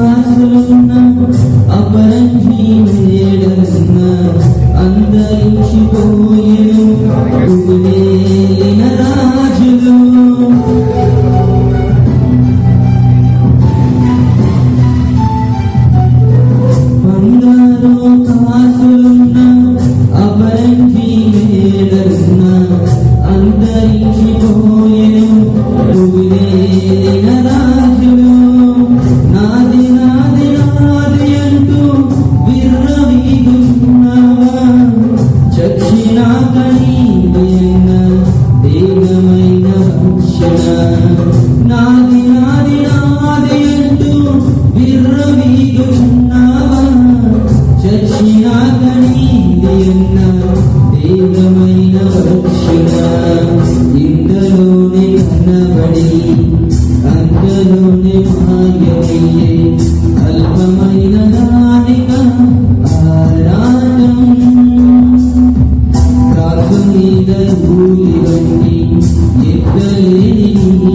ఆశలున్న అపరంజి మేడలున్న అంతరించిపోయెను కుబేలిన రాజులు. బంగారు కాసులున్న అపరంజి మేడలున్న అంతరించిపోయెను కుబేలిన రాజులు. నాది నాది నాది అంటూ విర్రవీగుతున్నావా? చచ్చినాక నీదైన దేహమైన భక్షణ. నాది నాది నాది అంటూ విర్రవీగుతున్నావా? చచ్చినాక నీదైన దేహమైన భక్షణ. ఇంతలోనే కనబడి అంతలోనే మాయమయ్యే అల్పమైన దానిక ఆరాటం. రాసు మీద ధూళి వంటి ఎక్కలేని నీ